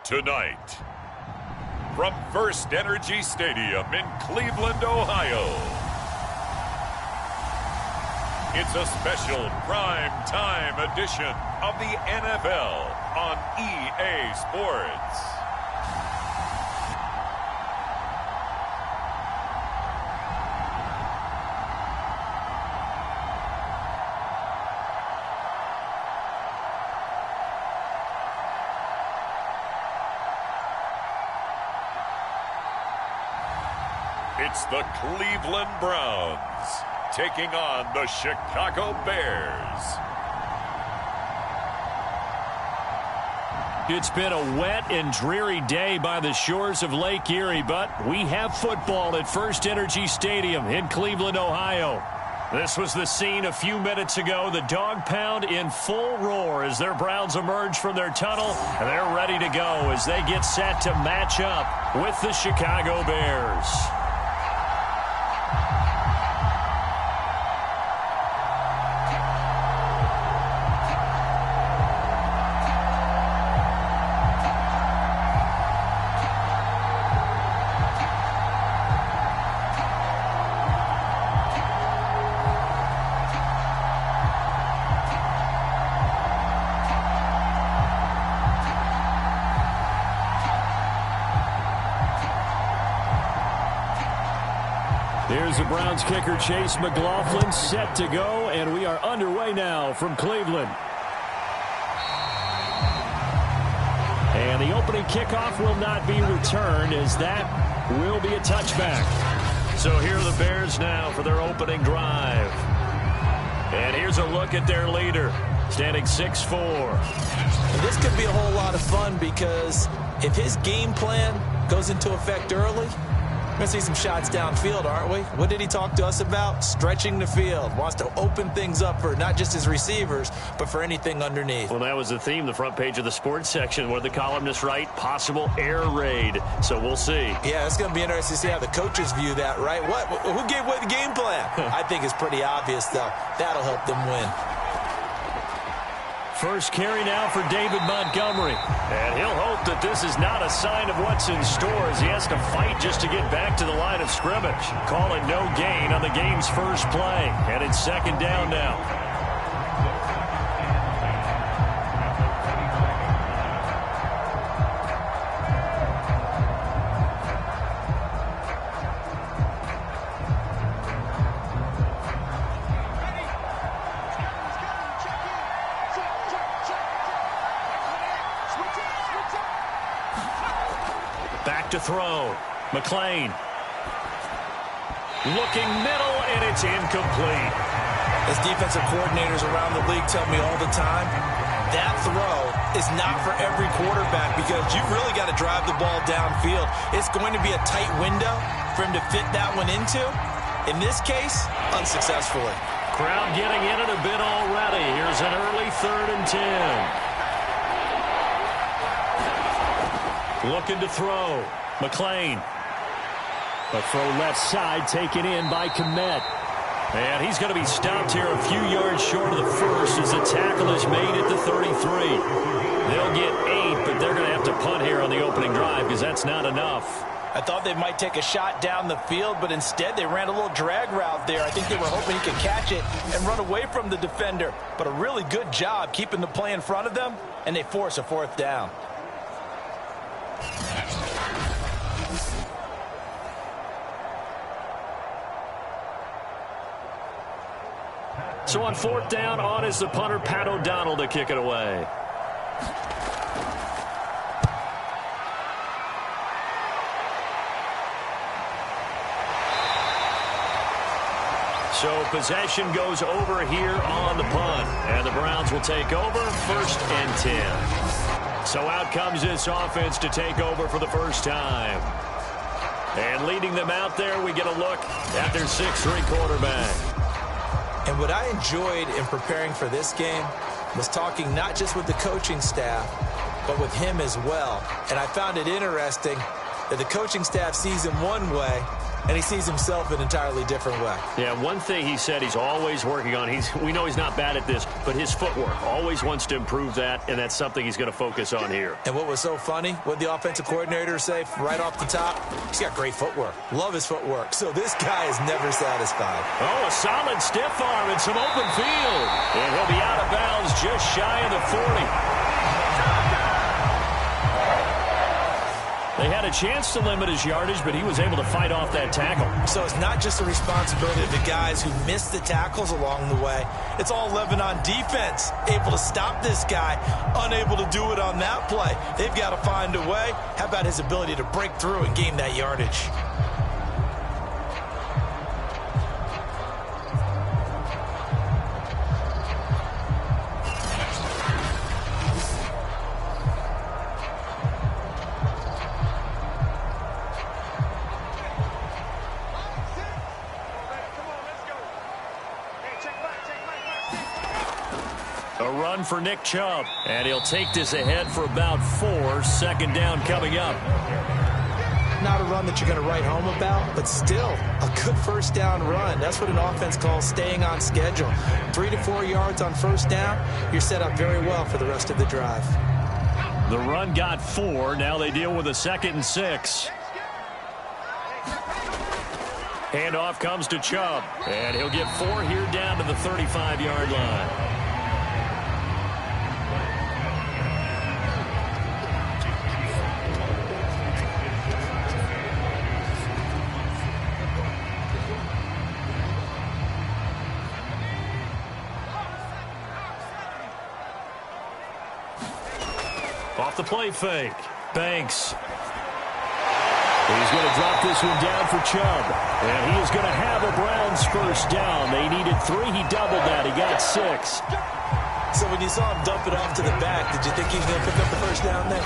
Tonight, from First Energy Stadium in Cleveland, Ohio, it's a special prime time edition of the NFL on EA Sports. It's the Cleveland Browns taking on the Chicago Bears. It's been a wet and dreary day by the shores of Lake Erie, but we have football at First Energy Stadium in Cleveland, Ohio. This was the scene a few minutes ago. The dog pound in full roar as their Browns emerge from their tunnel. And they're ready to go as they get set to match up with the Chicago Bears. Here's the Browns kicker, Chase McLaughlin, set to go, and we are underway now from Cleveland. And the opening kickoff will not be returned, as that will be a touchback. So here are the Bears now for their opening drive. And here's a look at their leader, standing 6'4". And this could be a whole lot of fun, because if his game plan goes into effect early, we're going to see some shots downfield, aren't we? What did he talk to us about? Stretching the field. Wants to open things up for not just his receivers, but for anything underneath. Well, that was the theme, the front page of the sports section, where the columnists write possible air raid. So we'll see. Yeah, it's going to be interesting to see how the coaches view that, right? Who gave away the game plan? I think it's pretty obvious, though. That'll help them win. First carry now for David Montgomery. And he'll hope that this is not a sign of what's in store, as he has to fight just to get back to the line of scrimmage. Call it no gain on the game's first play. And it's second down now. Back to throw. McLean. Looking middle, and it's incomplete. As defensive coordinators around the league tell me all the time, that throw is not for every quarterback, because you've really got to drive the ball downfield. It's going to be a tight window for him to fit that one into. In this case, unsuccessfully. Crowd getting in it a bit already. Here's an early 3rd and 10. Looking to throw. McLean. A throw left side taken in by Komet. And he's going to be stopped here a few yards short of the first as the tackle is made at the 33. They'll get 8, but they're going to have to punt here on the opening drive, because that's not enough. I thought they might take a shot down the field, but instead they ran a little drag route there. I think they were hoping he could catch it and run away from the defender. But a really good job keeping the play in front of them, and they force a 4th down. So on 4th down, on is the punter, Pat O'Donnell, to kick it away. So possession goes over here on the punt, and the Browns will take over 1st and 10. So out comes this offense to take over for the first time. And leading them out there, we get a look at their 6'3" quarterback. And what I enjoyed in preparing for this game was talking not just with the coaching staff, but with him as well. And I found it interesting that the coaching staff sees him one way, and he sees himself an entirely different way. Yeah, one thing he said he's always working on, we know he's not bad at this, but his footwork, always wants to improve that, and that's something he's going to focus on here. And what was so funny, what the offensive coordinator say right off the top, he's got great footwork. Love his footwork. So this guy is never satisfied. Oh, a solid stiff arm and some open field. And he'll be out of bounds just shy of the 40. They had a chance to limit his yardage, but he was able to fight off that tackle. So it's not just the responsibility of the guys who missed the tackles along the way. It's all living on defense, able to stop this guy, unable to do it on that play. They've got to find a way. How about his ability to break through and gain that yardage? A run for Nick Chubb, and he'll take this ahead for about 4. Second down coming up. Not a run that you're going to write home about, but still a good first down run. That's what an offense calls staying on schedule. 3 to 4 yards on first down, you're set up very well for the rest of the drive. The run got 4. Now they deal with a 2nd and 6. Handoff comes to Chubb, and he'll get 4 here down to the 35-yard line. Off the play fake. Banks. He's going to drop this one down for Chubb. And he is going to have a Browns first down. They needed 3. He doubled that. He got 6. So when you saw him dump it off to the back, did you think he was going to pick up the first down there?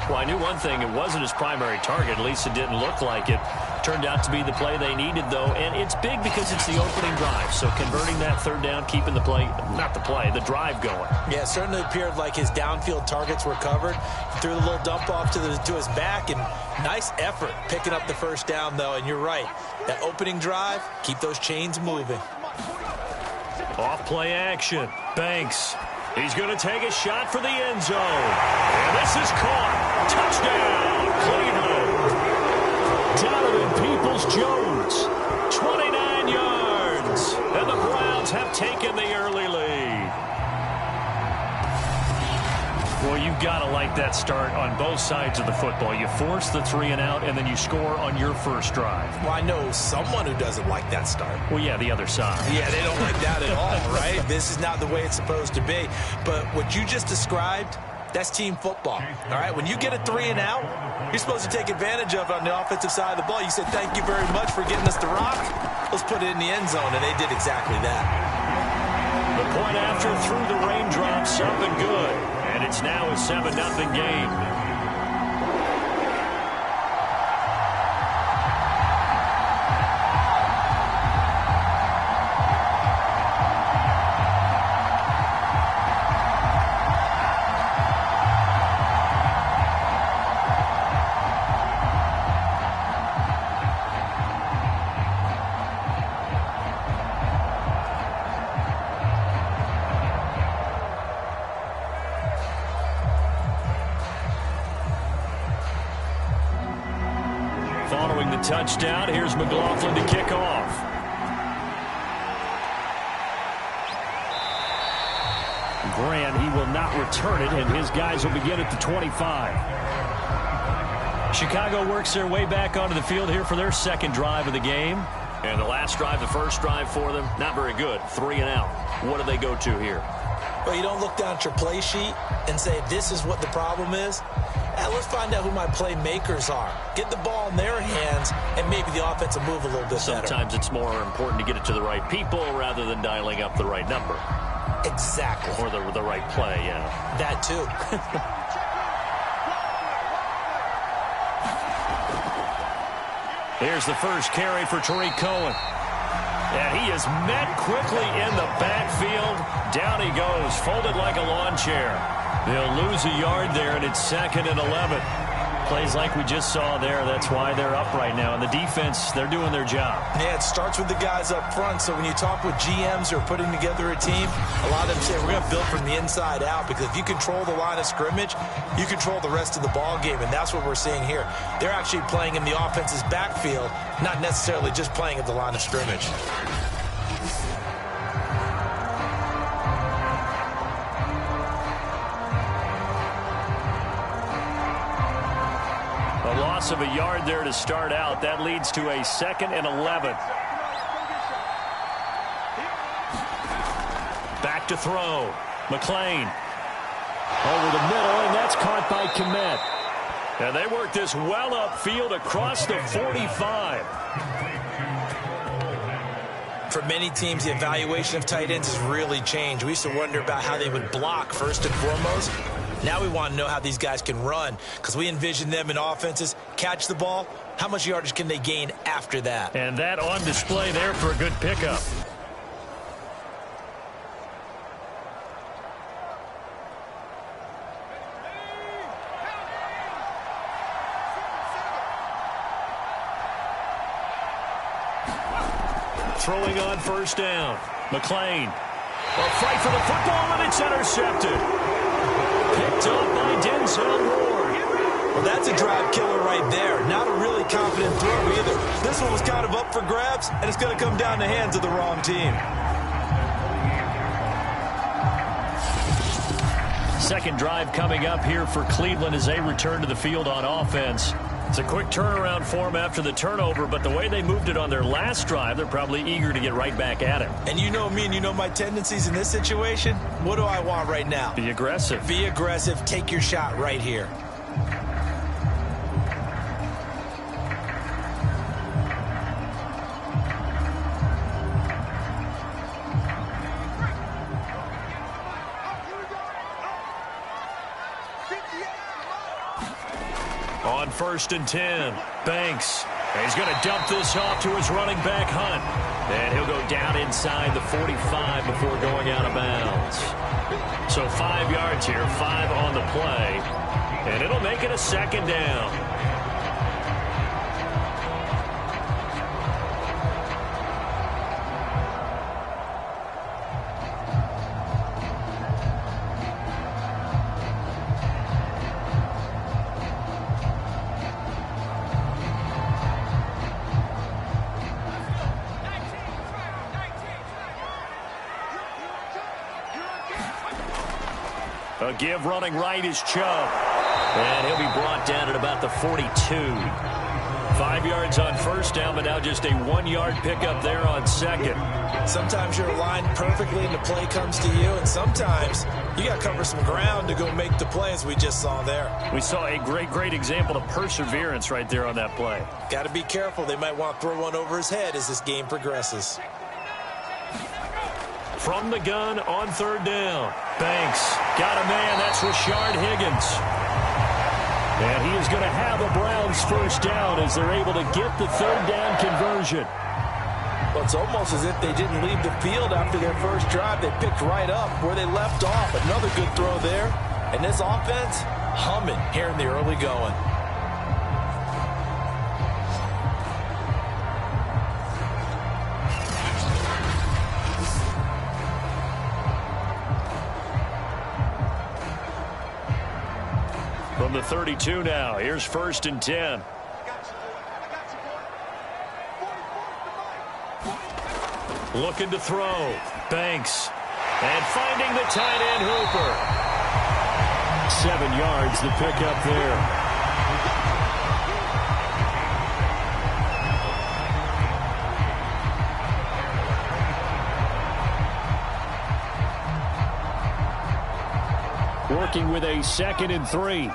Well, I knew one thing. It wasn't his primary target. At least it didn't look like it. Turned out to be the play they needed, though. And it's big because it's the opening drive. So converting that third down, keeping the play, not the play, the drive going. Yeah, it certainly appeared like his downfield targets were covered. He threw the little dump off to his back, and nice effort picking up the first down, though. And you're right. That opening drive, keep those chains moving. Off play action. Banks. He's going to take a shot for the end zone. And this is caught. Touchdown, Cleveland. Donovan Peoples-Jones. 29 yards. And the Browns have taken the early lead. Well, you've got to like that start on both sides of the football. You force the 3 and out, and then you score on your first drive. Well, I know someone who doesn't like that start. Well, yeah, the other side. Yeah, they don't like that at all, right? This is not the way it's supposed to be. But what you just described, that's team football, all right? When you get a 3 and out, you're supposed to take advantage of it on the offensive side of the ball. You said, thank you very much for getting us the rock. Let's put it in the end zone, and they did exactly that. The point after through the raindrops, something good. And it's now a 7-0 game. Following the touchdown, here's McLaughlin to kick off. Grant, he will not return it, and his guys will begin at the 25. Chicago works their way back onto the field here for their second drive of the game. And the last drive, the first drive for them, not very good. 3 and out. What do they go to here? Well, you don't look down at your play sheet and say, this is what the problem is. Let's find out who my playmakers are. Get the ball in their hands, and maybe the offense will move a little bit better. Sometimes it's more important to get it to the right people rather than dialing up the right number. Exactly. Or the right play, yeah. That too. Here's the first carry for Tariq Cohen. And he is met quickly in the backfield. Down he goes, folded like a lawn chair. They'll lose a yard there, and it's 2nd and 11. Plays like we just saw there, that's why they're up right now. And the defense, they're doing their job. Yeah, it starts with the guys up front. So when you talk with GMs who are putting together a team, a lot of them say we're going to build from the inside out, because if you control the line of scrimmage, you control the rest of the ball game, and that's what we're seeing here. They're actually playing in the offense's backfield, not necessarily just playing at the line of scrimmage. A loss of a yard there to start out. That leads to a 2nd and 11. Back to throw. McLean. Over the middle, and that's caught by Kmet. And they work this well upfield across the 45. For many teams, the evaluation of tight ends has really changed. We used to wonder about how they would block first and foremost. Now we want to know how these guys can run, because we envision them in offenses catch the ball. How much yardage can they gain after that? And that on display there for a good pickup. Throwing on first down. McLean. A fight for the football, and it's intercepted. Picked up by Denzel Ward. Well, that's a drive killer right there. Not a really confident throw either. This one was kind of up for grabs, and it's going to come down the hands of the wrong team. Second drive coming up here for Cleveland as they return to the field on offense. It's a quick turnaround for them after the turnover, but the way they moved it on their last drive, they're probably eager to get right back at it. And you know me and you know my tendencies in this situation. What do I want right now? Be aggressive. Be aggressive. Take your shot right here. On 1st and 10, Banks. And he's going to dump this off to his running back, Hunt. And he'll go down inside the 45 before going out of bounds. So 5 yards here, 5 on the play. And it'll make it a 2nd down. A give running right is Chubb. And he'll be brought down at about the 42. 5 yards on first down, but now just a 1-yard pickup there on second. Sometimes you're aligned perfectly and the play comes to you, and sometimes you got to cover some ground to go make the play, as we just saw there. We saw a great example of perseverance right there on that play. Got to be careful. They might want to throw one over his head as this game progresses. From the gun on 3rd down. Banks got a man. That's Rashard Higgins. And he is going to have the Browns first down as they're able to get the 3rd down conversion. Well, it's almost as if they didn't leave the field after their first drive. They picked right up where they left off. Another good throw there. And this offense humming here in the early going. From the 32 now, here's 1st and 10. Looking to throw. Banks. And finding the tight end Hooper. 7 yards the pickup there. Working with a 2nd and 3.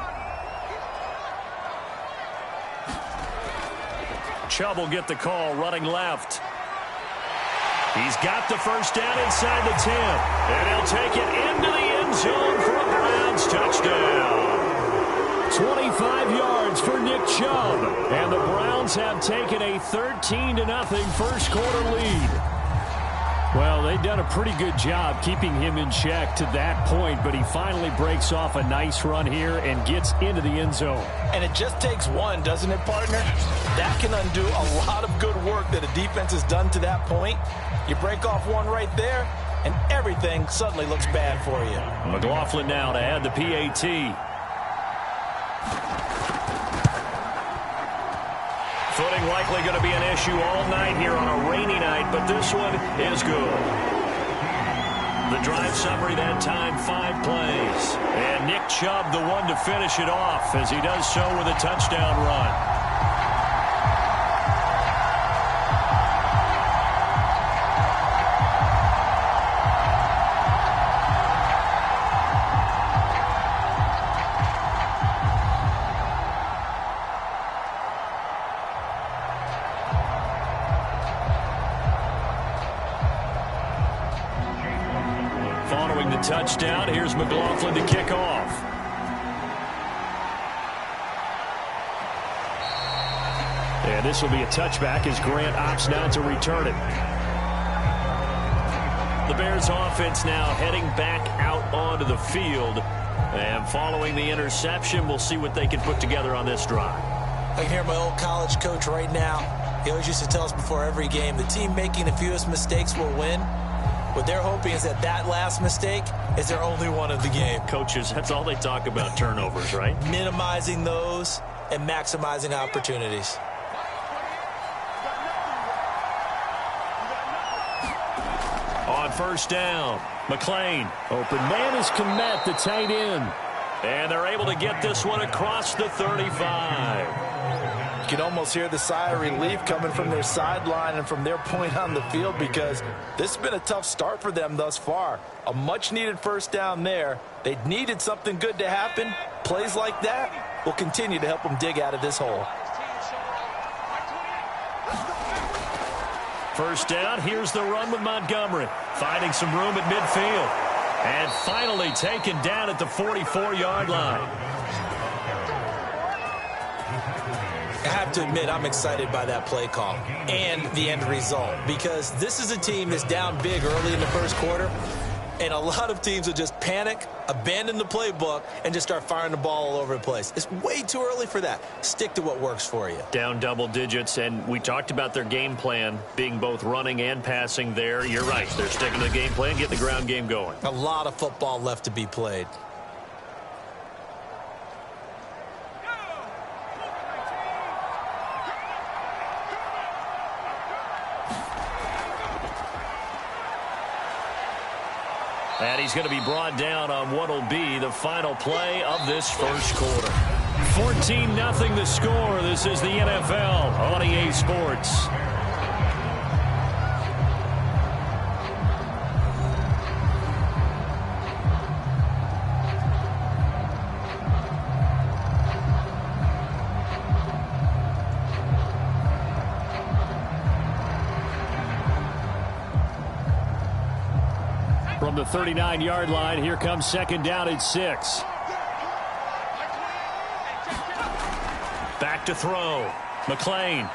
Chubb will get the call, running left. He's got the first down inside the 10. And he'll take it into the end zone for a Browns touchdown. 25 yards for Nick Chubb. And the Browns have taken a 13-0 first quarter lead. Well, they've done a pretty good job keeping him in check to that point, but he finally breaks off a nice run here and gets into the end zone. And it just takes one, doesn't it, partner? That can undo a lot of good work that a defense has done to that point. You break off one right there, and everything suddenly looks bad for you. McLaughlin now to add the PAT. Footing likely going to be an issue all night here on a rainy night, but this one is good. The drive summary that time, 5 plays. And Nick Chubb the one to finish it off as he does so with a touchdown run. Following the touchdown, here's McLaughlin to kick off. And this will be a touchback as Grant opts not to return it. The Bears offense now heading back out onto the field. And following the interception, we'll see what they can put together on this drive. I can hear my old college coach right now. He always used to tell us before every game, the team making the fewest mistakes will win. What they're hoping is that that last mistake is their only one of the game. Coaches, that's all they talk about, turnovers, right? Minimizing those and maximizing opportunities. On first down, McLean. Open man is Kmet, the tight end. And they're able to get this one across the 35. You can almost hear the sigh of relief coming from their sideline and from their point on the field because this has been a tough start for them thus far. A much-needed first down there. They needed something good to happen. Plays like that will continue to help them dig out of this hole. First down, here's the run with Montgomery. Finding some room at midfield. And finally taken down at the 44-yard line. I have to admit, I'm excited by that play call and the end result because this is a team that's down big early in the first quarter, and a lot of teams will just panic, abandon the playbook, and just start firing the ball all over the place. It's way too early for that. Stick to what works for you. Down double digits, and we talked about their game plan being both running and passing there. You're right. They're sticking to the game plan, getting the ground game going. A lot of football left to be played. And he's going to be brought down on what will be the final play of this first quarter. 14-0 the score. This is the NFL on EA Sports. From the 39-yard line, here comes second down at 6. Back to throw. McLean.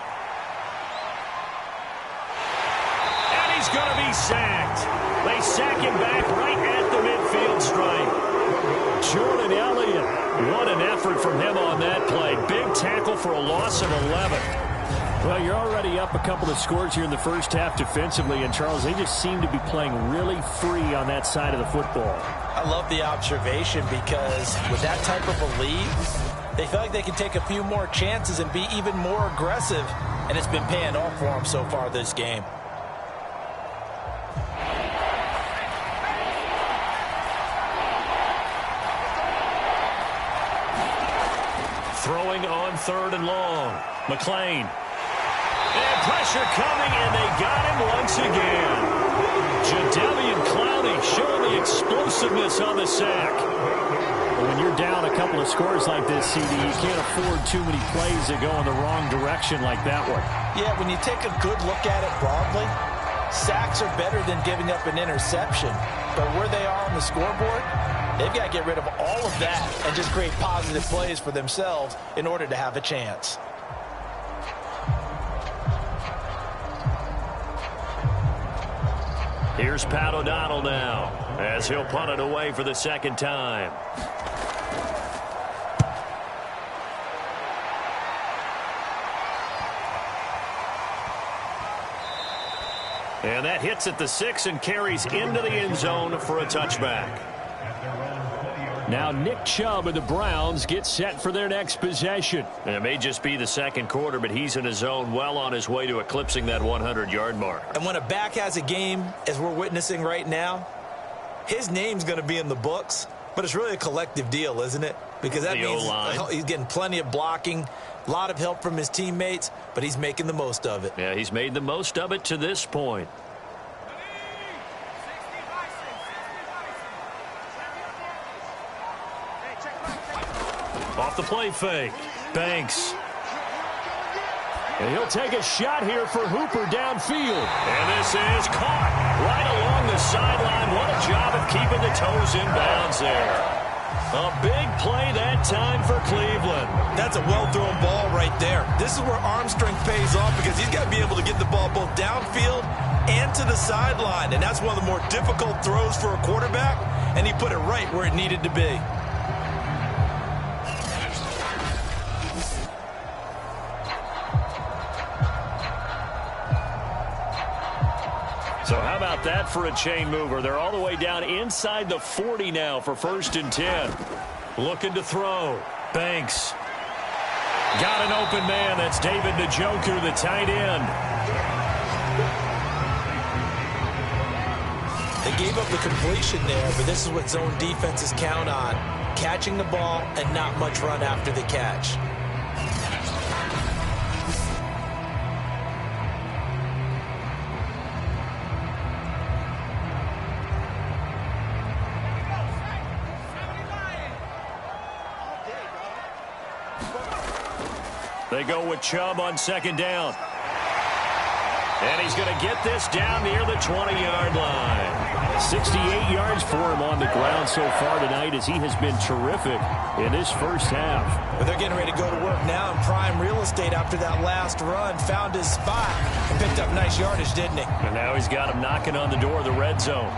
And he's going to be sacked. They sack him back right at the midfield stripe. Jordan Elliott. What an effort from him on that play. Big tackle for a loss of 11. Well, you're already up a couple of scores here in the first half defensively, and Charles, they just seem to be playing really free on that side of the football. I love the observation because with that type of a lead, they feel like they can take a few more chances and be even more aggressive, and it's been paying off for them so far this game. Throwing on third and long. McLean. And pressure coming, and they got him once again. Jadeveon Clowney showing the explosiveness on the sack. Well, when you're down a couple of scores like this, CD, you can't afford too many plays that go in the wrong direction like that one. Yeah, when you take a good look at it broadly, sacks are better than giving up an interception. But where they are on the scoreboard, they've got to get rid of all of that and just create positive plays for themselves in order to have a chance. Here's Pat O'Donnell now as he'll punt it away for the second time. And that hits at the 6 and carries into the end zone for a touchback. Now Nick Chubb of the Browns gets set for their next possession. And it may just be the second quarter, but he's in his zone, well on his way to eclipsing that 100-yard mark. And when a back has a game, as we're witnessing right now, his name's going to be in the books, but it's really a collective deal, isn't it? Because that means he's getting plenty of blocking, a lot of help from his teammates, but he's making the most of it. Yeah, he's made the most of it to this point. Off the play fake. Banks. And he'll take a shot here for Hooper downfield. And this is caught right along the sideline. What a job of keeping the toes in bounds there. A big play that time for Cleveland. That's a well-thrown ball right there. This is where arm strength pays off because he's got to be able to get the ball both downfield and to the sideline. And that's one of the more difficult throws for a quarterback, and he put it right where it needed to be. So how about that for a chain mover? They're all the way down inside the 40 now for 1st and 10. Looking to throw. Banks. Got an open man. That's David Njoku, the tight end. They gave up the completion there, but this is what zone defenses count on. Catching the ball and not much run after the catch. They go with Chubb on 2nd down. And he's going to get this down near the 20-yard line. 68 yards for him on the ground so far tonight as he has been terrific in this first half. But they're getting ready to go to work now in prime real estate after that last run. Found his spot and picked up nice yardage, didn't he? And now he's got him knocking on the door of the red zone.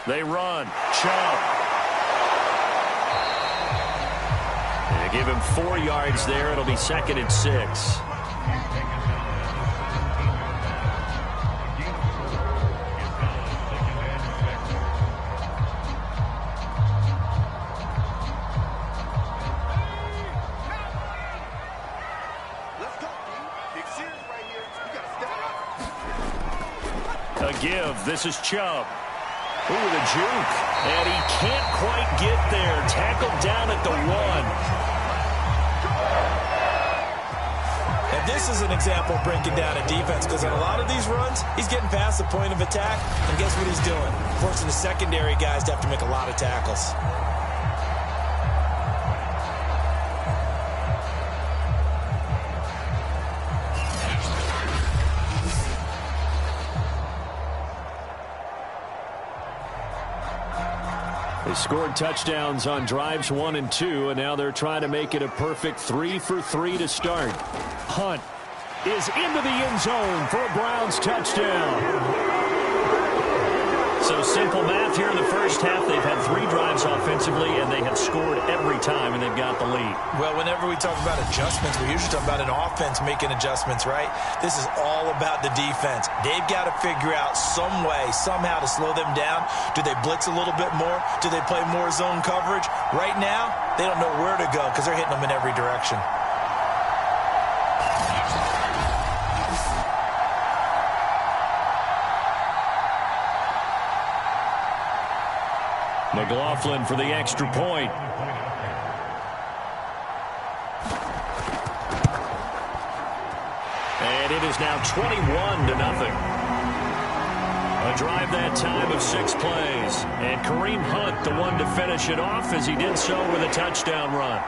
They run. Chubb. They give him 4 yards there. It'll be 2nd and 6. A give. This is Chubb. Ooh, the juke. And he can't quite get there. Tackled down at the 1. And this is an example of breaking down a defense because on a lot of these runs, he's getting past the point of attack. And guess what he's doing? Forcing the secondary guys to have to make a lot of tackles. They scored touchdowns on drives 1 and 2, and now they're trying to make it a perfect 3 for 3 to start. Hunt is into the end zone for a Browns touchdown. So simple math here in the first half. They've had 3 drives offensively, and they have scored every time, and they've got the lead. Well, whenever we talk about adjustments, we usually talk about an offense making adjustments, right? This is all about the defense. They've got to figure out some way, somehow to slow them down. Do they blitz a little bit more? Do they play more zone coverage? Right now, they don't know where to go because they're hitting them in every direction. McLaughlin for the extra point. And it is now 21-0. A drive that time of 6 plays. And Kareem Hunt, the one to finish it off as he did so with a touchdown run.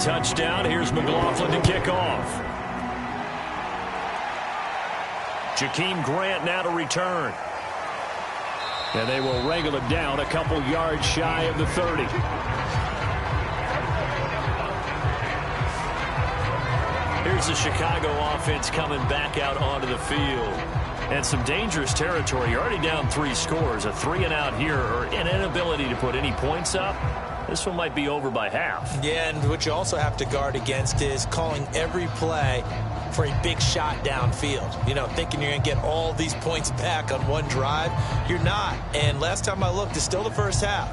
touchdown. Here's McLaughlin to kick off. Jakeem Grant now to return. And they will wrangle him down a couple yards shy of the 30. Here's the Chicago offense coming back out onto the field. And some dangerous territory. You're already down 3 scores. A 3-and-out here, or an inability to put any points up. This one might be over by half. Yeah, and what you also have to guard against is calling every play for a big shot downfield. You know, thinking you're going to get all these points back on one drive. You're not. And last time I looked, it's still the first half.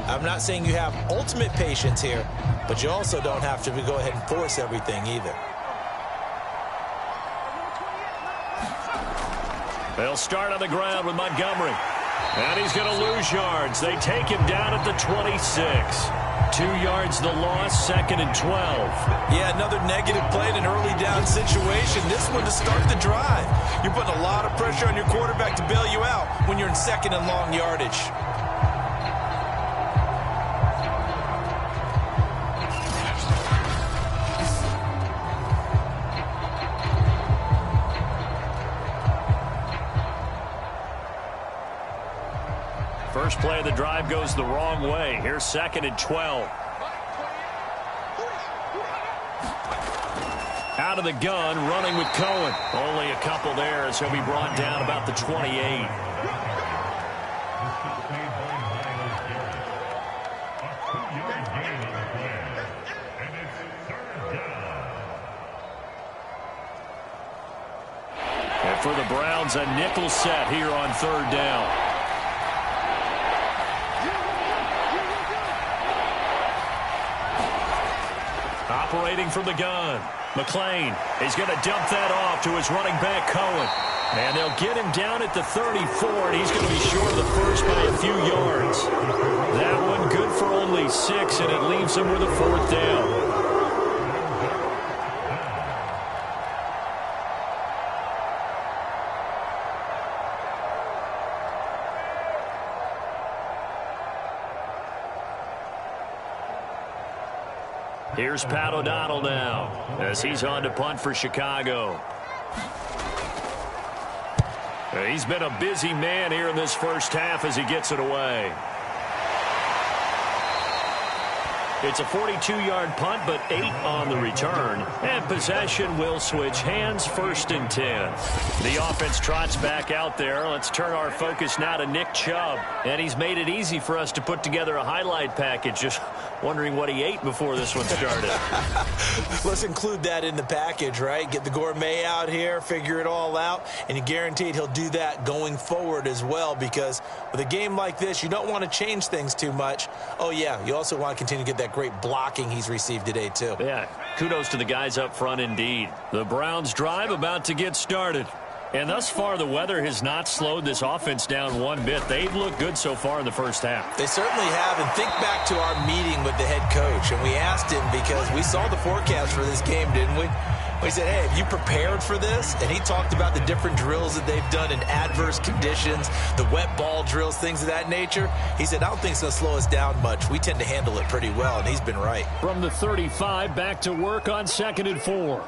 I'm not saying you have ultimate patience here, but you also don't have to go ahead and force everything either. They'll start on the ground with Montgomery. And he's going to lose yards. They take him down at the 26. 2 yards the loss, 2nd and 12. Yeah, another negative play in an early down situation. This one to start the drive. You're putting a lot of pressure on your quarterback to bail you out when you're in 2nd and long yardage. First play of the drive goes the wrong way. Here's 2nd and 12. Out of the gun, running with Cohen. Only a couple there as he'll be brought down about the 28. And for the Browns, a nickel set here on 3rd down. Operating from the gun. McLean is going to dump that off to his running back, Cohen. And they'll get him down at the 34, and he's going to be short of the first by a few yards. That one good for only 6, and it leaves him with a 4th down. Here's Pat O'Donnell now as he's on to punt for Chicago. He's been a busy man here in this first half as he gets it away. It's a 42-yard punt, but 8 on the return. And possession will switch hands, 1st and 10. The offense trots back out there. Let's turn our focus now to Nick Chubb. And he's made it easy for us to put together a highlight package. Just wondering what he ate before this one started. Let's include that in the package, right? Get the gourmet out here, figure it all out, and you're guaranteed he'll do that going forward as well, because with a game like this, you don't want to change things too much. Oh, yeah, you also want to continue to get that great blocking he's received today, too. Yeah, kudos to the guys up front indeed. The Browns drive about to get started. And thus far, the weather has not slowed this offense down one bit. They've looked good so far in the first half. They certainly have. And think back to our meeting with the head coach. And we asked him, because we saw the forecast for this game, didn't we? We said, hey, have you prepared for this? And he talked about the different drills that they've done in adverse conditions, the wet ball drills, things of that nature. He said, I don't think it's going to slow us down much. We tend to handle it pretty well, and he's been right. From the 35, back to work on 2nd and 4.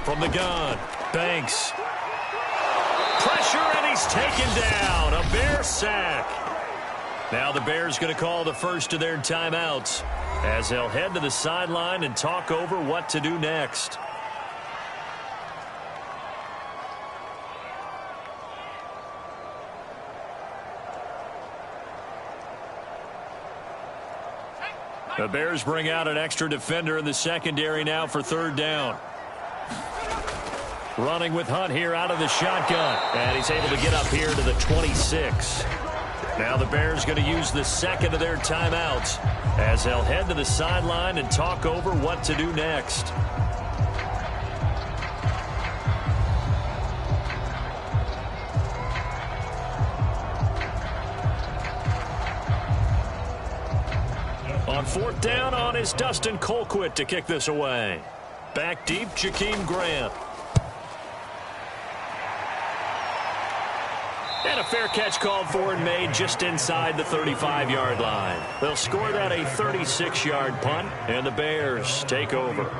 From the gun, Banks. Pressure, and he's taken down. A Bear sack. Now the Bears going to call the first of their timeouts as they'll head to the sideline and talk over what to do next. The Bears bring out an extra defender in the secondary now for 3rd down. Running with Hunt here out of the shotgun. And he's able to get up here to the 26. Now the Bears going to use the 2nd of their timeouts as they'll head to the sideline and talk over what to do next. On 4th down, on is Dustin Colquitt to kick this away. Back deep, Jakeem Grant. And a fair catch called for and made just inside the 35-yard line. They'll score that a 36-yard punt, and the Bears take over.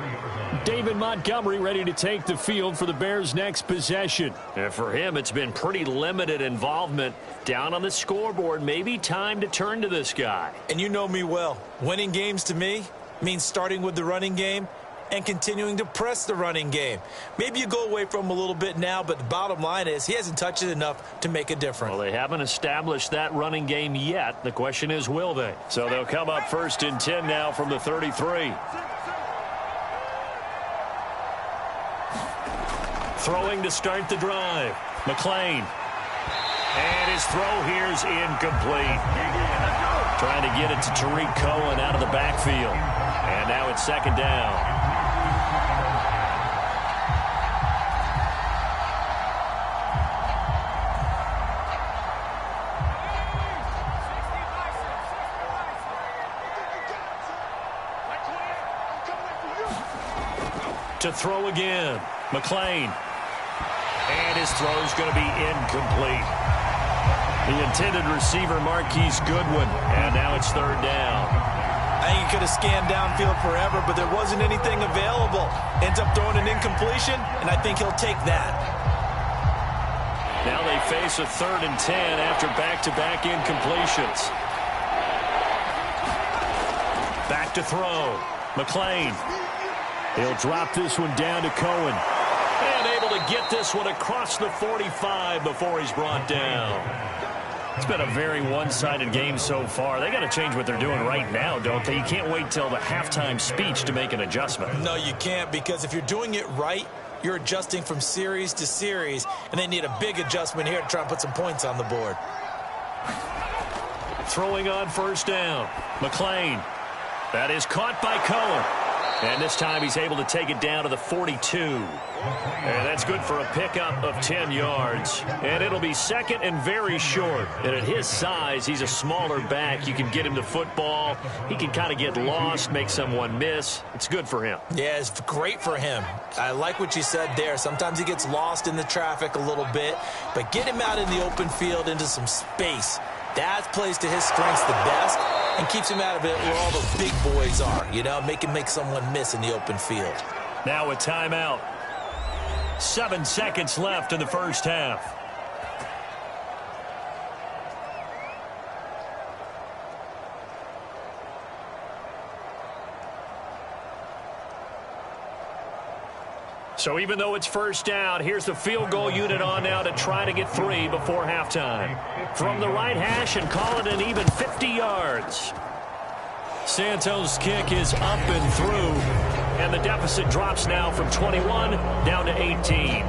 David Montgomery ready to take the field for the Bears' next possession. And for him, it's been pretty limited involvement. Down on the scoreboard, maybe time to turn to this guy. And you know me well. Winning games to me means starting with the running game and continuing to press the running game. Maybe you go away from him a little bit now, but the bottom line is he hasn't touched it enough to make a difference. Well, they haven't established that running game yet. The question is, will they? So they'll come up 1st and 10 now from the 33. Throwing to start the drive. McLean. And his throw here's incomplete. Trying to get it to Tariq Cohen out of the backfield. And now it's 2nd down. To throw again. McLean. And his throw's going to be incomplete. The intended receiver, Marquise Goodwin. And now it's 3rd down. I think he could have scanned downfield forever, but there wasn't anything available. Ends up throwing an incompletion, and I think he'll take that. Now they face a 3rd and 10 after back-to-back incompletions. Back to throw. McLean. He'll drop this one down to Cohen. And able to get this one across the 45 before he's brought down. It's been a very one-sided game so far. They got to change what they're doing right now, don't they? You can't wait till the halftime speech to make an adjustment. No, you can't, because if you're doing it right, you're adjusting from series to series, and they need a big adjustment here to try and put some points on the board. Throwing on 1st down. McLean. That is caught by Cohen. And this time he's able to take it down to the 42. And that's good for a pickup of 10 yards. And it'll be 2nd and very short. And at his size, he's a smaller back. You can get him the football. He can kind of get lost, make someone miss. It's good for him. Yeah, it's great for him. I like what you said there. Sometimes he gets lost in the traffic a little bit. But get him out in the open field into some space. That plays to his strengths the best and keeps him out of it where all the big boys are, you know, make someone miss in the open field. Now a timeout. 7 seconds left in the first half. So even though it's 1st down, here's the field goal unit on now to try to get 3 before halftime. From the right hash and call it an even 50 yards. Santos' kick is up and through, and the deficit drops now from 21 down to 18.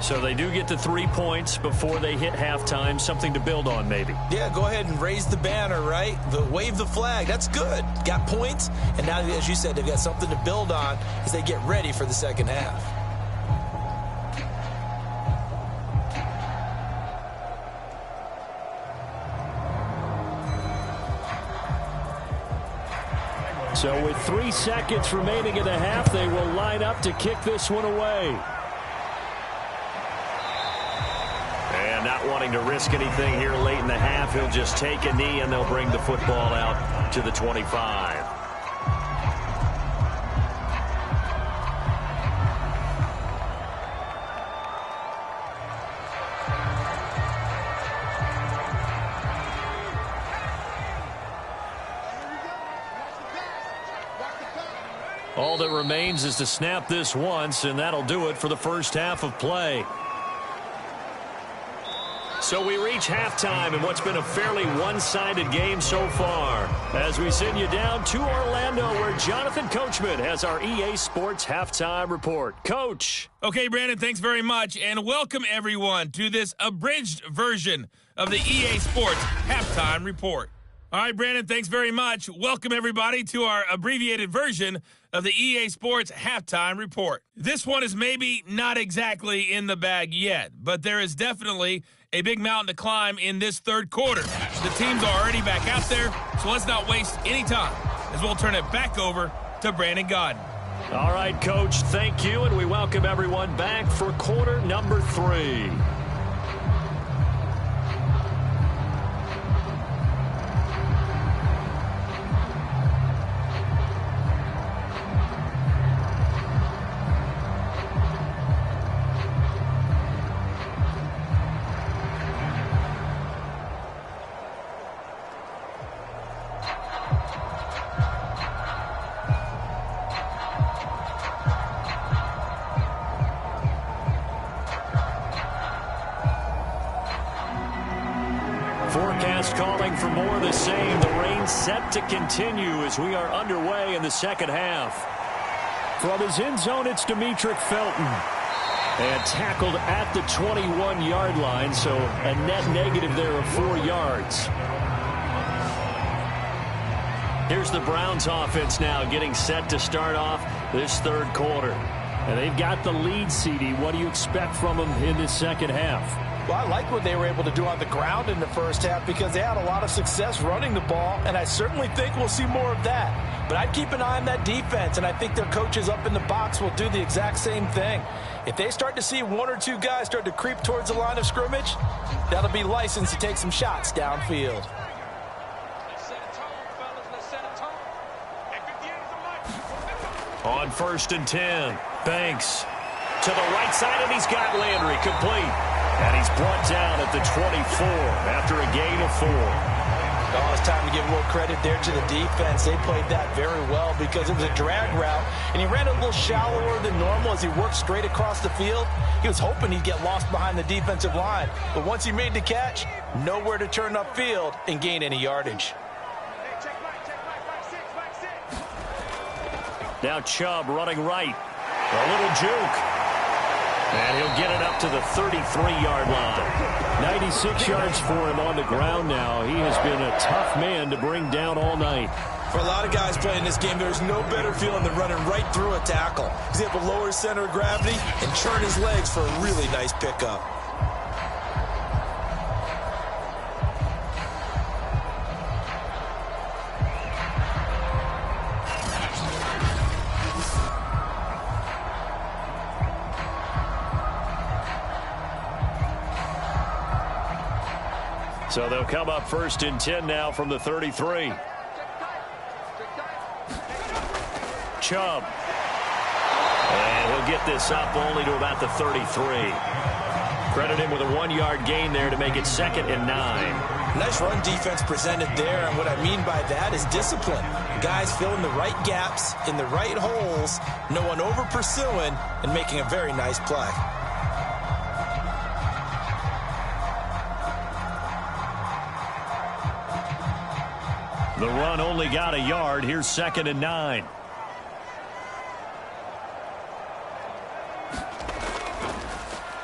So they do get the 3 points before they hit halftime, something to build on maybe. Yeah, go ahead and raise the banner, right? Wave the flag. That's good. Got points, and now, as you said, they've got something to build on as they get ready for the second half. So with 3 seconds remaining in the half, they will line up to kick this one away. And not wanting to risk anything here late in the half, he'll just take a knee and they'll bring the football out to the 25. All that remains is to snap this once, and that'll do it for the first half of play. So we reach halftime in what's been a fairly one-sided game so far. As we send you down to Orlando, where Jonathan Coachman has our EA Sports Halftime Report. Coach. Okay, Brandon, thanks very much, and welcome everyone to this abridged version of the EA Sports Halftime Report. All right, Brandon, thanks very much. Welcome everybody to our abbreviated version of the EA Sports Halftime Report. This one is maybe not exactly in the bag yet, but there is definitely a big mountain to climb in this third quarter. The teams are already back out there, so let's not waste any time as we'll turn it back over to Brandon Godden. All right, Coach, thank you, and we welcome everyone back for quarter number 3. Forecast calling for more of the same. The rain set to continue as we are underway in the second half. From his end zone, it's Demetric Felton. And tackled at the 21-yard line, so a net negative there of 4 yards. Here's the Browns offense now getting set to start off this third quarter. And they've got the lead, CD. What do you expect from them in this second half? Well, I like what they were able to do on the ground in the first half because they had a lot of success running the ball, and I certainly think we'll see more of that. But I'd keep an eye on that defense, and I think their coaches up in the box will do the exact same thing. If they start to see 1 or 2 guys start to creep towards the line of scrimmage, that'll be licensed to take some shots downfield. On 1st and 10, Banks to the right side, and he's got Landry complete. And he's brought down at the 24 after a gain of 4. Oh, it's time to give a little credit there to the defense. They played that very well because it was a drag route, and he ran a little shallower than normal as he worked straight across the field. He was hoping he'd get lost behind the defensive line, but once he made the catch, nowhere to turn upfield and gain any yardage. Now Chubb running right. A little juke. And he'll get it up to the 33-yard line. 96 yards for him on the ground now. He has been a tough man to bring down all night. For a lot of guys playing this game, there's no better feeling than running right through a tackle. He's able to lower his center of gravity and churn his legs for a really nice pickup. So they'll come up 1st and 10 now from the 33. Chubb. And he'll get this up only to about the 33. Credit him with a 1-yard gain there to make it 2nd and 9. Nice run defense presented there, and what I mean by that is discipline. Guys filling the right gaps in the right holes, no one over pursuing, and making a very nice play. The run only got a yard. Here's 2nd and 9.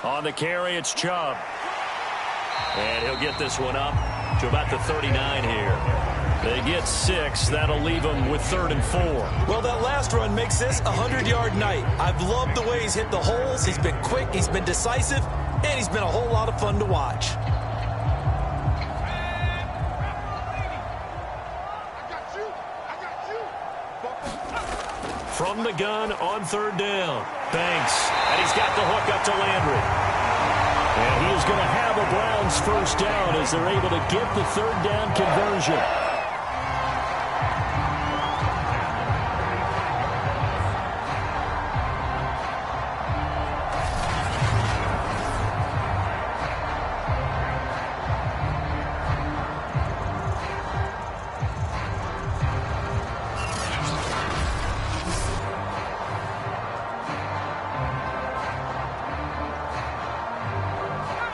On the carry, it's Chubb. And he'll get this one up to about the 39 here. They get 6. That'll leave them with 3rd and 4. Well, that last run makes this a 100-yard night. I've loved the way he's hit the holes. He's been quick, he's been decisive, and he's been a whole lot of fun to watch. From the gun on 3rd down. Banks. And he's got the hook up to Landry. And he is going to have a Browns 1st down as they're able to get the 3rd down conversion.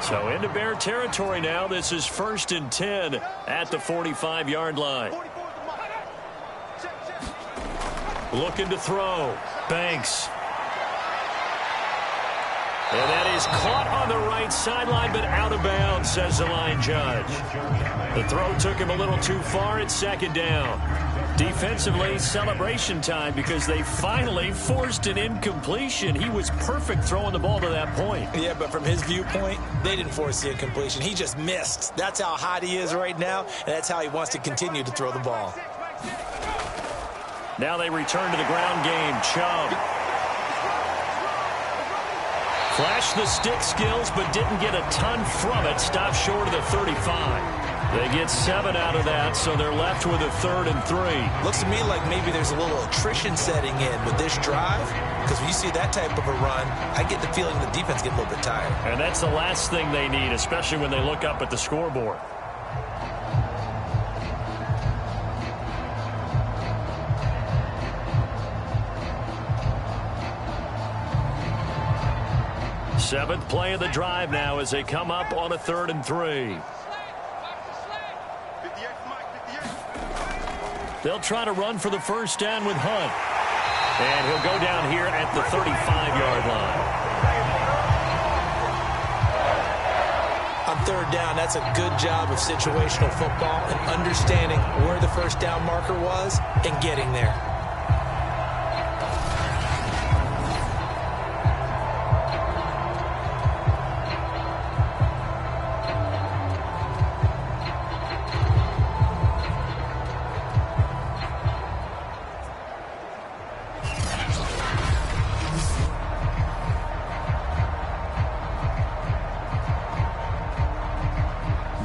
So into Bear territory now. This is 1st and 10 at the 45-yard line. Looking to throw. Banks. And that is caught on the right sideline, but out of bounds, says the line judge. The throw took him a little too far. It's 2nd down. Defensively, celebration time because they finally forced an incompletion. He was perfect throwing the ball to that point. Yeah, but from his viewpoint, they didn't force the incompletion. He just missed. That's how hot he is right now, and that's how he wants to continue to throw the ball. Now they return to the ground game. Chubb. Flashed the stick skills, but didn't get a ton from it. Stopped short of the 35. They get 7 out of that, so they're left with a 3rd and 3. Looks to me like maybe there's a little attrition setting in with this drive, because when you see that type of a run, I get the feeling the defense get a little bit tired. And that's the last thing they need, especially when they look up at the scoreboard. Seventh play of the drive now as they come up on a 3rd and 3. They'll try to run for the first down with Hunt. And he'll go down here at the 35-yard line. On 3rd down, that's a good job of situational football and understanding where the first down marker was and getting there.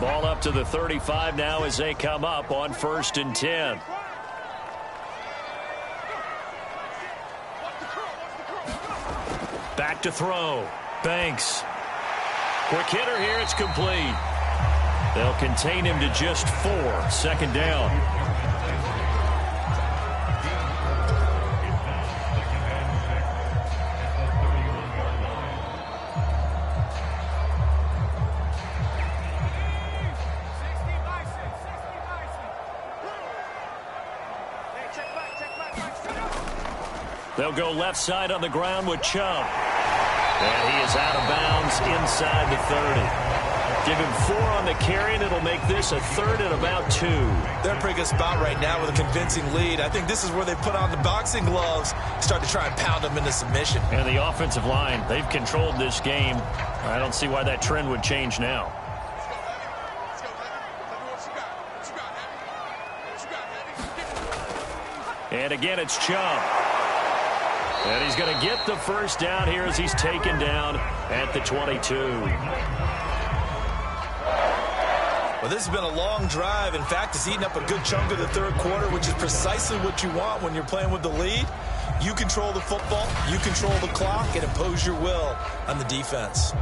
Ball up to the 35 now as they come up on 1st and 10. Back to throw. Banks. Quick hitter here. It's complete. They'll contain him to just 4. 2nd down. They'll go left side on the ground with Chubb. And he is out of bounds inside the 30. Give him 4 on the carry, and it'll make this a 3rd and about 2. They're in a pretty good spot right now with a convincing lead. I think this is where they put on the boxing gloves, start to try and pound them into submission. And the offensive line, they've controlled this game. I don't see why that trend would change now. And again, it's Chubb. And he's going to get the first down here as he's taken down at the 22. Well, this has been a long drive. In fact, it's eaten up a good chunk of the 3rd quarter, which is precisely what you want when you're playing with the lead. You control the football, you control the clock, and impose your will on the defense.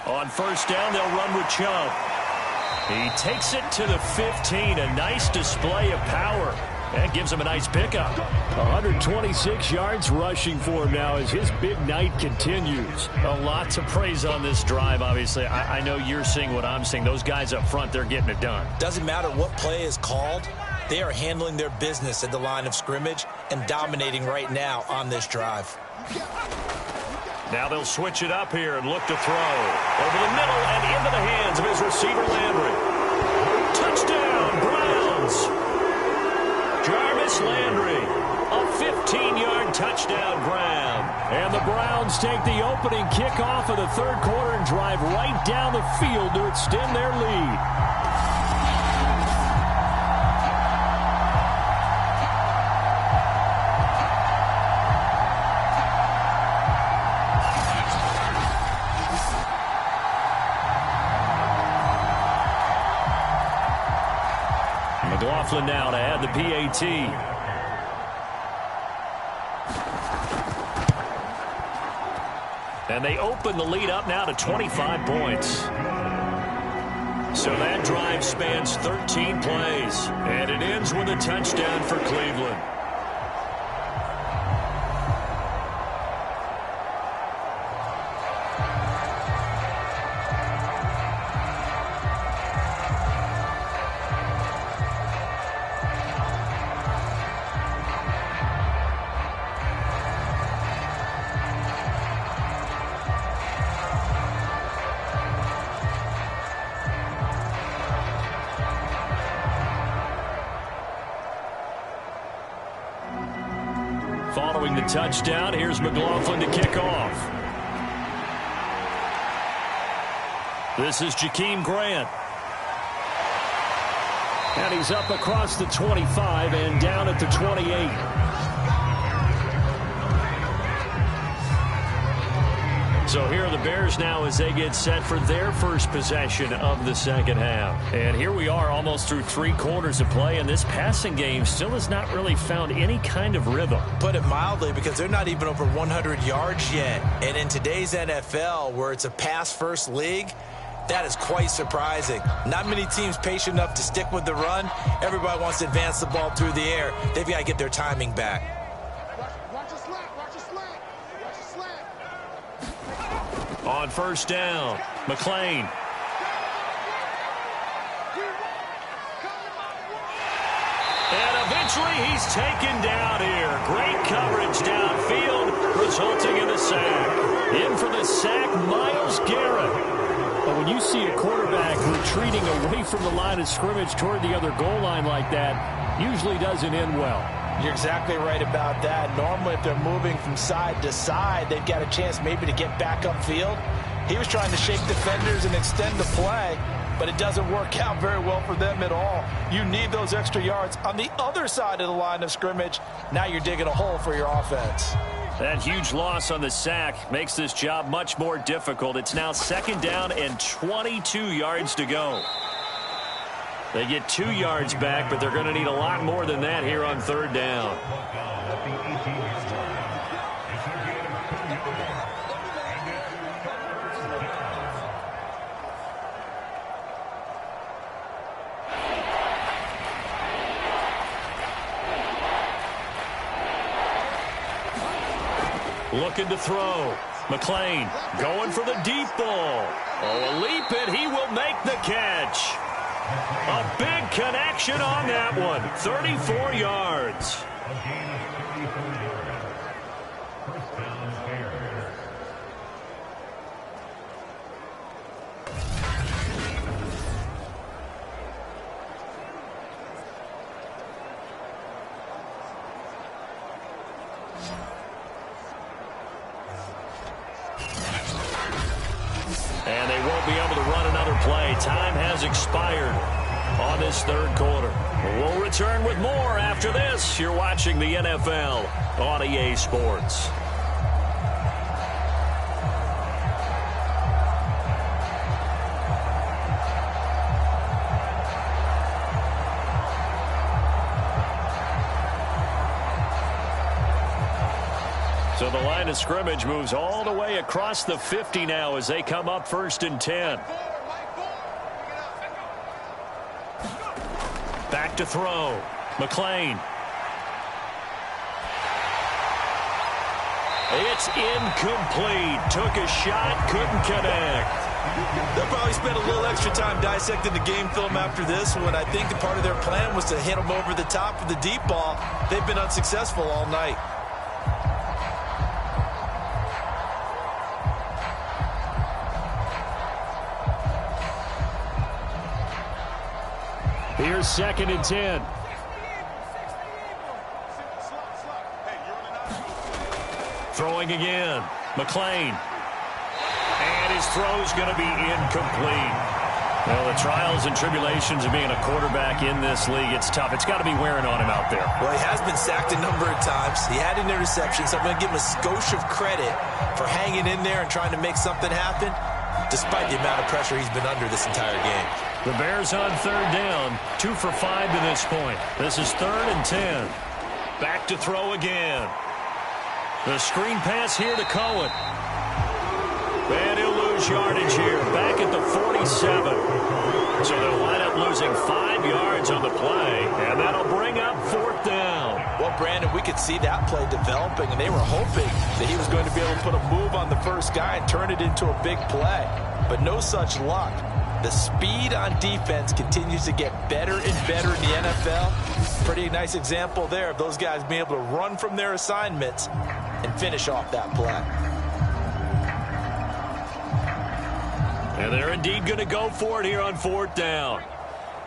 On 1st down, they'll run with Chubb. He takes it to the 15. A nice display of power. That gives him a nice pickup. 126 yards rushing for him now as his big night continues. A lot to praise on this drive, obviously. I know you're seeing what I'm seeing. Those guys up front, they're getting it done. Doesn't matter what play is called. They are handling their business at the line of scrimmage and dominating right now on this drive. Now they'll switch it up here and look to throw. Over the middle and into the hands of his receiver, Landry. Touchdown, Browns. Jarvis Landry, a 15-yard touchdown grab. And the Browns take the opening kickoff of the 3rd quarter and drive right down the field to extend their lead. McLaughlin now to add the PAT. And they open the lead up now to 25 points. So that drive spans 13 plays. And it ends with a touchdown for Cleveland. scoring the touchdown. Here's McLaughlin to kick off. This is Jakeem Grant. And he's up across the 25 and down at the 28. So here are the Bears now as they get set for their first possession of the second half. And here we are almost through 3 quarters of play, and this passing game still has not really found any kind of rhythm. Put it mildly, because they're not even over 100 yards yet. And in today's NFL, where it's a pass-first league, that is quite surprising. Not many teams patient enough to stick with the run. Everybody wants to advance the ball through the air. They've got to get their timing back. On first down, McLean. And eventually he's taken down here. Great coverage downfield, resulting in a sack. In for the sack, Myles Garrett. But when you see a quarterback retreating away from the line of scrimmage toward the other goal line like that, usually doesn't end well. You're exactly right about that. Normally, if they're moving from side to side, they've got a chance maybe to get back upfield. He was trying to shake defenders and extend the play, but it doesn't work out very well for them at all. You need those extra yards on the other side of the line of scrimmage. Now you're digging a hole for your offense. That huge loss on the sack makes this job much more difficult. It's now second down and 22 yards to go. They get 2 yards back, but they're going to need a lot more than that here on third down. Looking to throw. McLean going for the deep ball. Oh, a leap, and he will make the catch. A big connection on that one. 34 yards. And they won't be able to run another play. Time has expired on this third quarter. We'll return with more after this. You're watching the NFL on EA Sports. So the line of scrimmage moves all the way across the 50 now as they come up first and 10. Back to throw. McLean. It's incomplete. Took a shot, couldn't connect. They'll probably spend a little extra time dissecting the game film after this one. I think part of their plan was to hit them over the top of the deep ball. They've been unsuccessful all night. Here's second and 10. Throwing again. McLean. And his throw's going to be incomplete. Well, the trials and tribulations of being a quarterback in this league, it's tough. It's got to be wearing on him out there. Well, he has been sacked a number of times. He had an interception, so I'm going to give him a skosh of credit for hanging in there and trying to make something happen, despite the amount of pressure he's been under this entire game. The Bears on third down, 2 for 5 to this point. This is third and 10. Back to throw again. The screen pass here to Cohen. And he'll lose yardage here, back at the 47. So they'll wind up losing 5 yards on the play, and that'll bring up fourth down. Well, Brandon, we could see that play developing, and they were hoping that he was going to be able to put a move on the first guy and turn it into a big play. But no such luck. The speed on defense continues to get better and better in the NFL. Pretty nice example there of those guys being able to run from their assignments and finish off that play. And they're indeed going to go for it here on fourth down.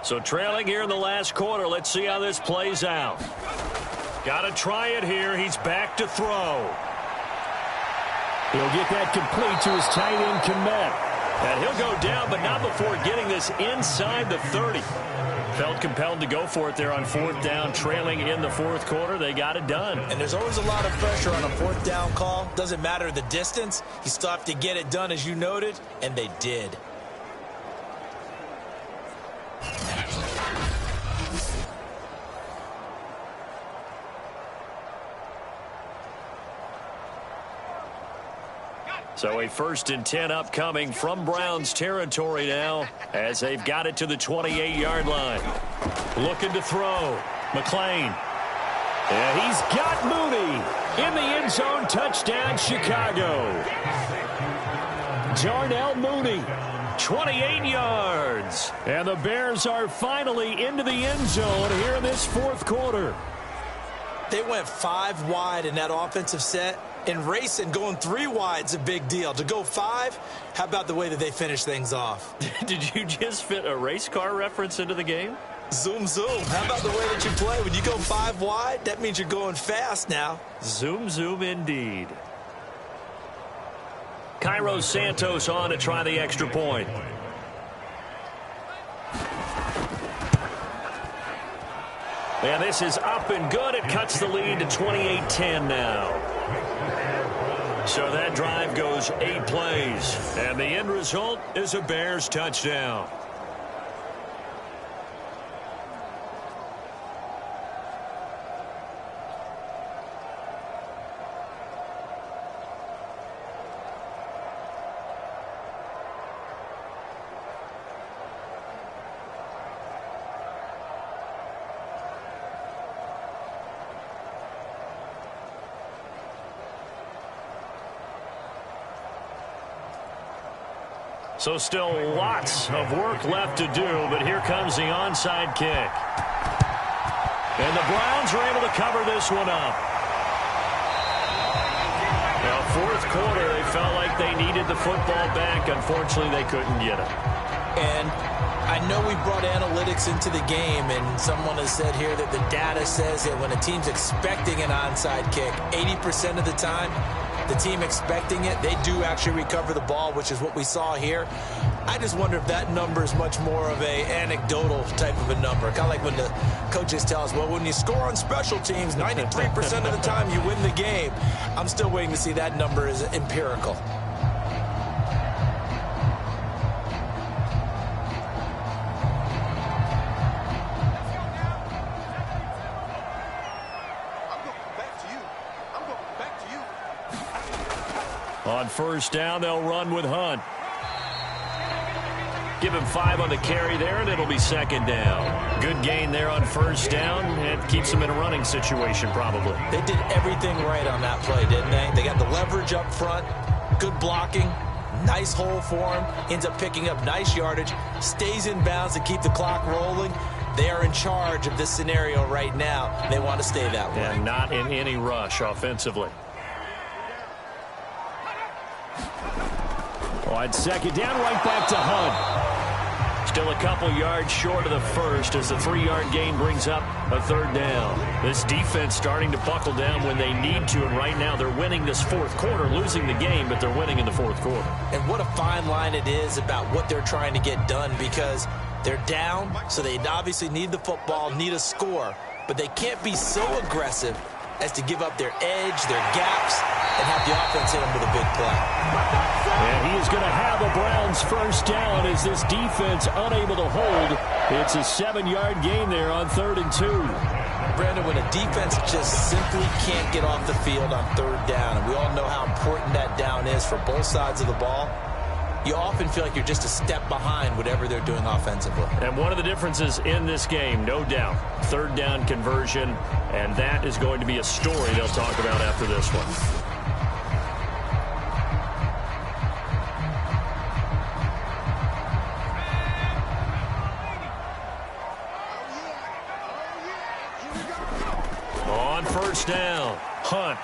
So trailing here in the last quarter, let's see how this plays out. Got to try it here. He's back to throw. He'll get that complete to his tight end, Komet. And he'll go down, but not before getting this inside the 30. Felt compelled to go for it there on 4th down, trailing in the 4th quarter. They got it done. And there's always a lot of pressure on a 4th down call. Doesn't matter the distance. You still have to get it done, as you noted, and they did. So a 1st and 10 upcoming from Browns territory now as they've got it to the 28-yard line. Looking to throw. McLean. And he's got Mooney in the end zone. Touchdown, Chicago. Darnell Mooney, 28 yards. And the Bears are finally into the end zone here in this 4th quarter. They went 5 wide in that offensive set. And racing, going 3 wide's a big deal. To go 5, how about the way that they finish things off? Did you just fit a race car reference into the game? Zoom, zoom. How about the way that you play? When you go 5 wide, that means you're going fast now. Zoom, zoom indeed. Cairo Santos on to try the extra point. And this is up and good. It cuts the lead to 28-10 now. So that drive goes 8 plays. And the end result is a Bears touchdown. So still lots of work left to do, but here comes the onside kick. And the Browns are able to cover this one up. Now, 4th quarter, they felt like they needed the football back. Unfortunately, they couldn't get it. And I know we brought analytics into the game, and someone has said here that the data says that when a team's expecting an onside kick, 80% of the time, the team expecting it, they do actually recover the ball, which is what we saw here. I just wonder if that number is much more of a anecdotal type of a number. Kind of like when the coaches tell us, well, when you score on special teams, 93% of the time you win the game. I'm still waiting to see that number is empirical. On 1st down, they'll run with Hunt. Give him 5 on the carry there, and it'll be 2nd down. Good gain there on 1st down. It keeps them in a running situation, probably. They did everything right on that play, didn't they? They got the leverage up front, good blocking, nice hole for him, ends up picking up nice yardage, stays in bounds to keep the clock rolling. They are in charge of this scenario right now. They want to stay that way. And not in any rush offensively. On 2nd down, right back to Hunt. Still a couple yards short of the first as the 3-yard gain brings up a 3rd down. This defense starting to buckle down when they need to, and right now they're winning this 4th quarter, losing the game, but they're winning in the 4th quarter. And what a fine line it is about what they're trying to get done, because they're down, so they obviously need the football, need a score, but they can't be so aggressive as to give up their edge, their gaps, and have the offense hit them with a big play. And he is going to have a Browns 1st down as this defense unable to hold. It's a 7-yard gain there on 3rd and 2. Brandon, when a defense just simply can't get off the field on 3rd down, and we all know how important that down is for both sides of the ball, you often feel like you're just a step behind whatever they're doing offensively. And one of the differences in this game, no doubt, 3rd down conversion, and that is going to be a story they'll talk about after this one. On 1st down, Hunt.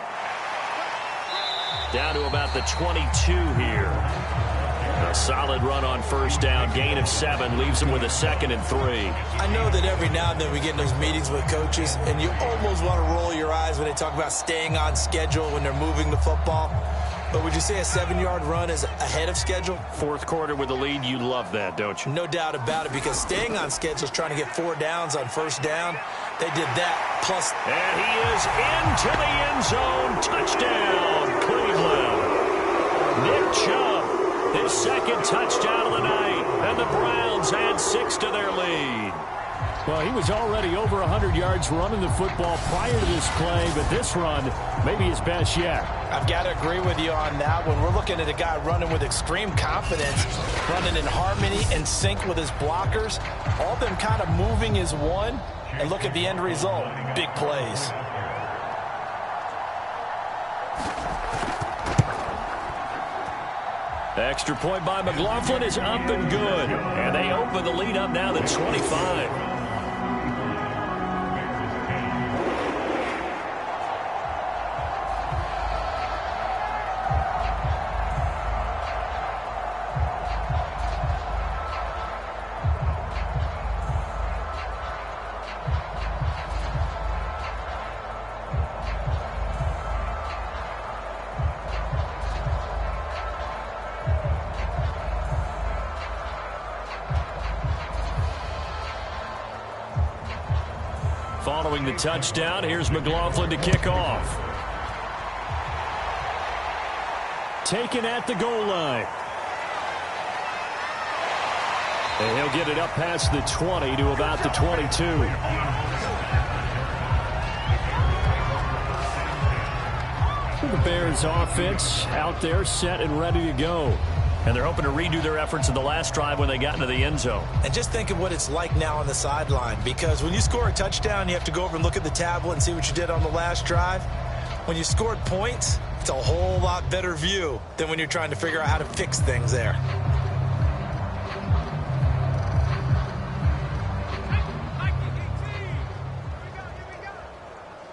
Down to about the 22 here. A solid run on first down. Gain of 7 leaves them with a 2nd and 3. I know that every now and then we get in those meetings with coaches, and you almost want to roll your eyes when they talk about staying on schedule when they're moving the football. But would you say a 7-yard run is ahead of schedule? Fourth quarter with the lead, you love that, don't you? No doubt about it, because staying on schedule is trying to get 4 downs on first down. They did that, plus... And he is into the end zone. Touchdown, Cleveland. Nick Chubb, his 2nd touchdown of the night. And the Browns add 6 to their lead. Well, he was already over 100 yards running the football prior to this play, but this run may be his best yet. I've got to agree with you on that one. We're looking at a guy running with extreme confidence, running in harmony and sync with his blockers, all of them kind of moving as one. And look at the end result. Big plays. The extra point by McLaughlin is up and good. And they open the lead up now to 25. Following the touchdown, here's McLaughlin to kick off. Taken at the goal line. And he'll get it up past the 20 to about the 22. The Bears offense out there set and ready to go. And they're hoping to redo their efforts in the last drive when they got into the end zone. And just think of what it's like now on the sideline, because when you score a touchdown, you have to go over and look at the tablet and see what you did on the last drive. When you scored points, it's a whole lot better view than when you're trying to figure out how to fix things there.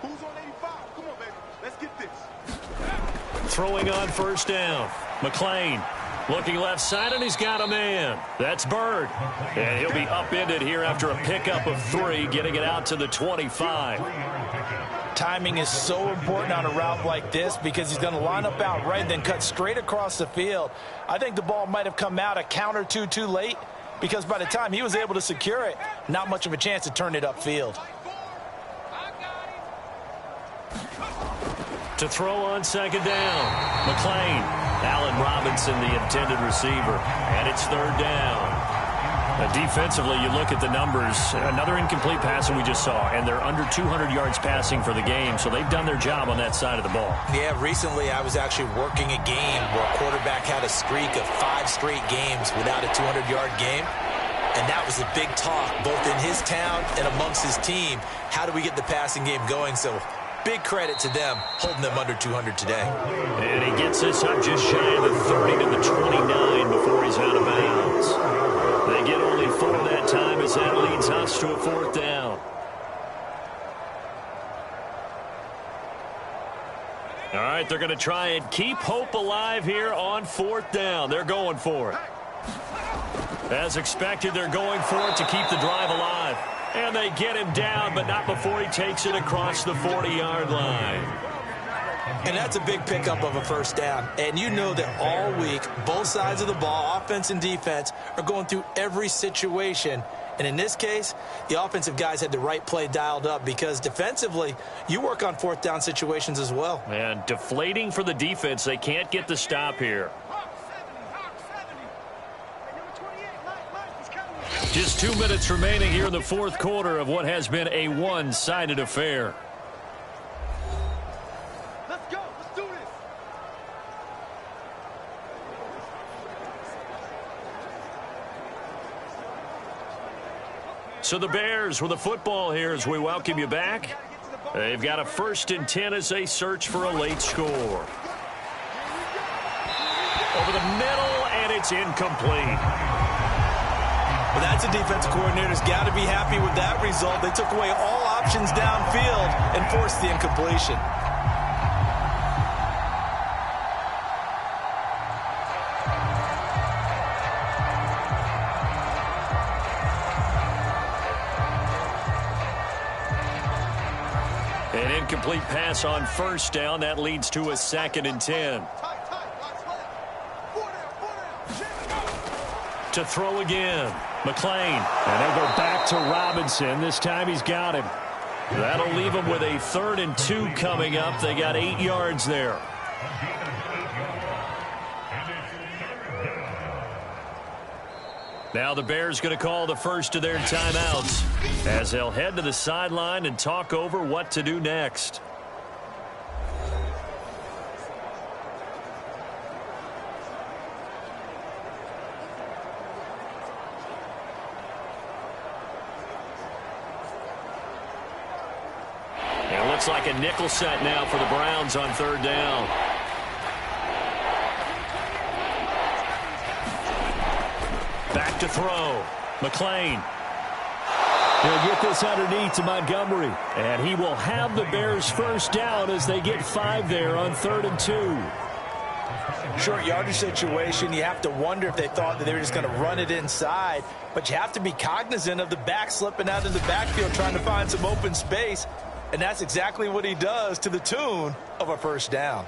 Who's on 85? Come on, baby. Let's get this. Throwing on first down. McLean looking left side, and he's got a man. That's Bird. And he'll be upended here after a pickup of 3, getting it out to the 25. Timing is so important on a route like this, because he's going to line up out right, then cut straight across the field. I think the ball might have come out a count or two too late, because by the time he was able to secure it, not much of a chance to turn it upfield. To throw on second down, McLean. Allen Robinson, the intended receiver. And it's third down. Defensively, you look at the numbers. Another incomplete pass that we just saw, and they're under 200 yards passing for the game, so they've done their job on that side of the ball. Yeah, recently I was actually working a game where a quarterback had a streak of 5 straight games without a 200-yard game. And that was a big talk, both in his town and amongst his team. How do we get the passing game going? So big credit to them, holding them under 200 today. And he gets this up just shy of the 30 to the 29 before he's out of bounds. They get only 4 that time as that leads us to a 4th down. All right, they're going to try and keep hope alive here on 4th down. They're going for it. As expected, they're going for it to keep the drive alive. And they get him down, but not before he takes it across the 40-yard line. And that's a big pickup of a first down. And you know that all week, both sides of the ball, offense and defense, are going through every situation. And in this case, the offensive guys had the right play dialed up, because defensively, you work on 4th down situations as well. And deflating for the defense. They can't get the stop here. Just 2 minutes remaining here in the 4th quarter of what has been a one-sided affair. Let's go. Let's do this. So the Bears with the football here as we welcome you back. They've got a 1st and 10 as they search for a late score. Over the middle, and it's incomplete. Well, that's a defensive coordinator's got to be happy with that result. They took away all options downfield and forced the incompletion. An incomplete pass on first down. That leads to a 2nd and 10. To throw again. McLean. And they'll go back to Robinson. This time he's got him. That'll leave them with a 3rd and 2 coming up. They got 8 yards there. Now the Bears going to call the first of their timeouts as they'll head to the sideline and talk over what to do next. It looks like a nickel set now for the Browns on 3rd down. Back to throw. McLean. He'll get this underneath to Montgomery. And he will have the Bears first down as they get 5 there on 3rd and 2. Short yardage situation. You have to wonder if they thought that they were just going to run it inside. But you have to be cognizant of the back slipping out in the backfield trying to find some open space. And that's exactly what he does to the tune of a first down.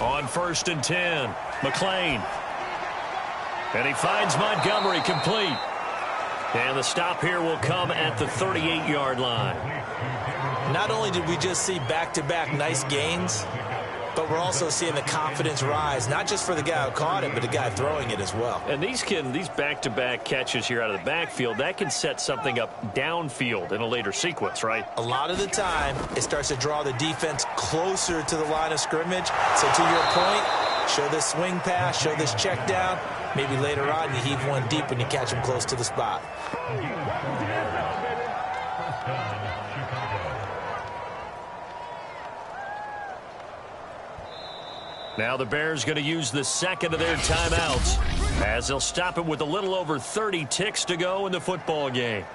On 1st and 10, McLean. And he finds Montgomery complete. And the stop here will come at the 38-yard line. Not only did we just see back-to-back nice gains, but we're also seeing the confidence rise, not just for the guy who caught it, but the guy throwing it as well. And these back-to-back catches here out of the backfield, that can set something up downfield in a later sequence, right? A lot of the time, it starts to draw the defense closer to the line of scrimmage. So to your point, show this swing pass, show this check down. Maybe later on, you heave one deep when you catch him close to the spot. Now the Bears going to use the 2nd of their timeouts as they'll stop it with a little over 30 ticks to go in the football game.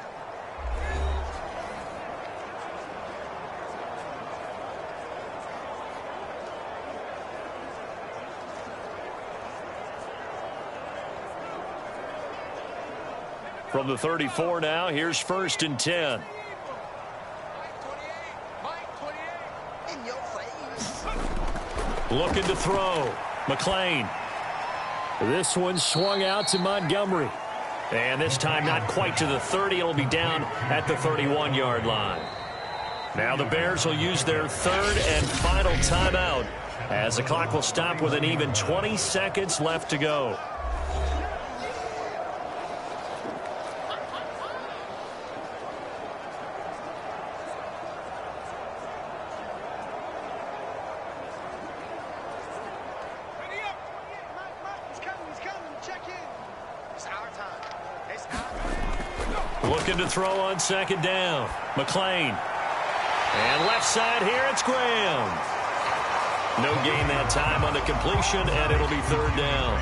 From the 34 now, here's 1st and 10. Looking to throw. McLean. This one swung out to Montgomery. And this time not quite to the 30. It'll be down at the 31-yard line. Now the Bears will use their 3rd and final timeout as the clock will stop with an even 20 seconds left to go. Looking to throw on 2nd down. McLean. And left side here, it's Graham. No gain that time on the completion, and it'll be 3rd down.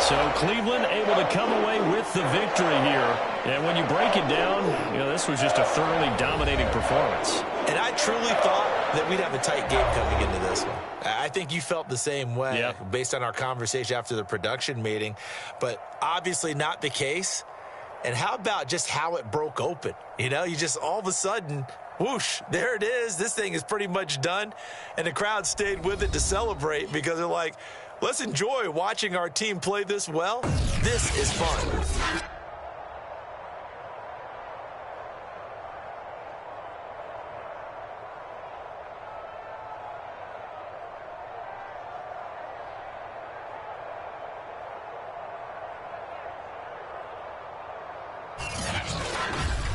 So Cleveland able to come away with the victory here. And when you break it down, this was just a thoroughly dominating performance. And I truly thought that we'd have a tight game coming into this one. I think you felt the same way based on our conversation after the production meeting, but obviously not the case. And how about just how it broke open? You just all of a sudden, whoosh, there it is. This thing is pretty much done. And the crowd stayed with it to celebrate because they're like, let's enjoy watching our team play this well. This is fun.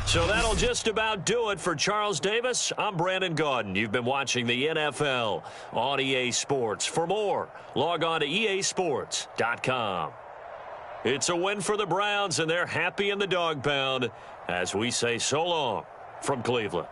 So that'll just about do it for Charles Davis. I'm Brandon Gaudin. You've been watching the NFL on EA Sports. For more, log on to easports.com. It's a win for the Browns, and they're happy in the dog pound as we say so long from Cleveland.